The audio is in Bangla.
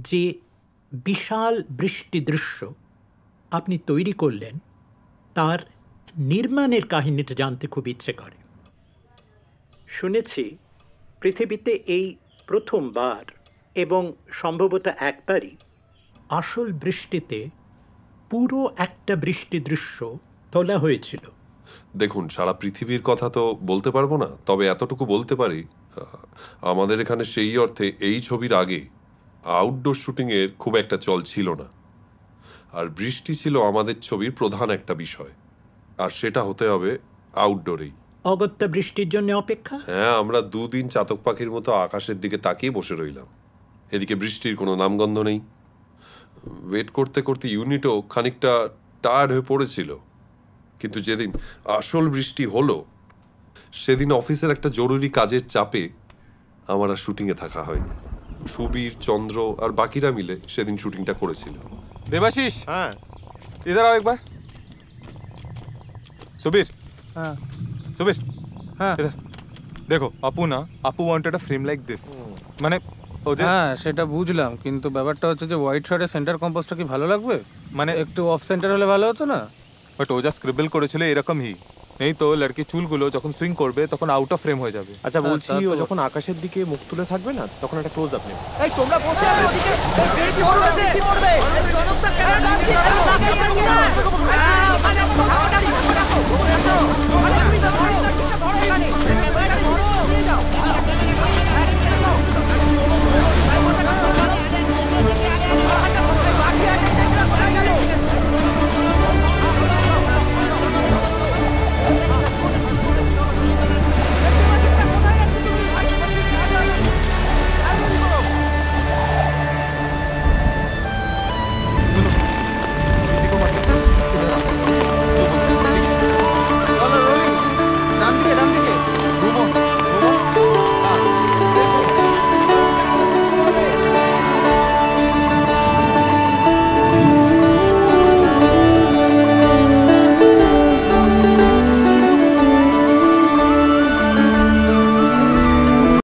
যে বিশাল বৃষ্টি দৃশ্য আপনি তৈরি করলেন তার নির্মাণের কাহিনীটা জানতে খুব ইচ্ছে করে। শুনেছি পৃথিবীতে এই প্রথমবার এবং সম্ভবত একবারই আসল বৃষ্টিতে পুরো একটা বৃষ্টি দৃশ্য তোলা হয়েছিল। দেখুন, সারা পৃথিবীর কথা তো বলতে পারবো না, তবে এতটুকু বলতে পারি আমাদের এখানে সেই অর্থে এই ছবির আগে আউটডোর শুটিংয়ের খুব একটা চল ছিল না, আর বৃষ্টি ছিল আমাদের ছবির প্রধান একটা বিষয়, আর সেটা হতে হবে আউটডোরেই। অগত্যা বৃষ্টির জন্য অপেক্ষা। হ্যাঁ, আমরা দুদিন চাতক পাখির মতো আকাশের দিকে তাকিয়ে বসে রইলাম। এদিকে বৃষ্টির কোনো নামগন্ধ নেই। ওয়েট করতে করতে ইউনিটও খানিকটা টায়ার্ড হয়ে পড়েছিল। কিন্তু যেদিন আসল বৃষ্টি হলো সেদিন অফিসের একটা জরুরি কাজের চাপে আমার আর শুটিংয়ে থাকা হয়নি। সুবীর, চন্দ্র আর বাকিরা মিলে সেদিন শুটিংটা করেছিল। দেবাশিস, হ্যাঁ ইধার আও একবার। সুবীর, হ্যাঁ সুবীর, হ্যাঁ ইধার দেখো। আপু wanted a frame like this. মানে হ্যাঁ সেটা বুঝলাম, কিন্তু ব্যাপারটা হচ্ছে যে হোয়াইট শার্টের সেন্টার কম্পোজটা কি ভালো লাগবে? মানে একটু অফ সেন্টার হলে ভালো হতো না? বাট ও যা স্ক্রিবল করেছিল এরকমই, নেই তো লড়কি চুলগুলো যখন সুইং করবে তখন আউট অফ ফ্রেম হয়ে যাবে। আচ্ছা বলছি, ও যখন আকাশের দিকে মুখ তুলে থাকবে না তখন একটা ক্লোজ আপ নেবে। এই তোমরা বসে আছো ওদিকে, বৃষ্টি পড়বে, বৃষ্টি পড়বে। জনকটা কেন ডাকছিস?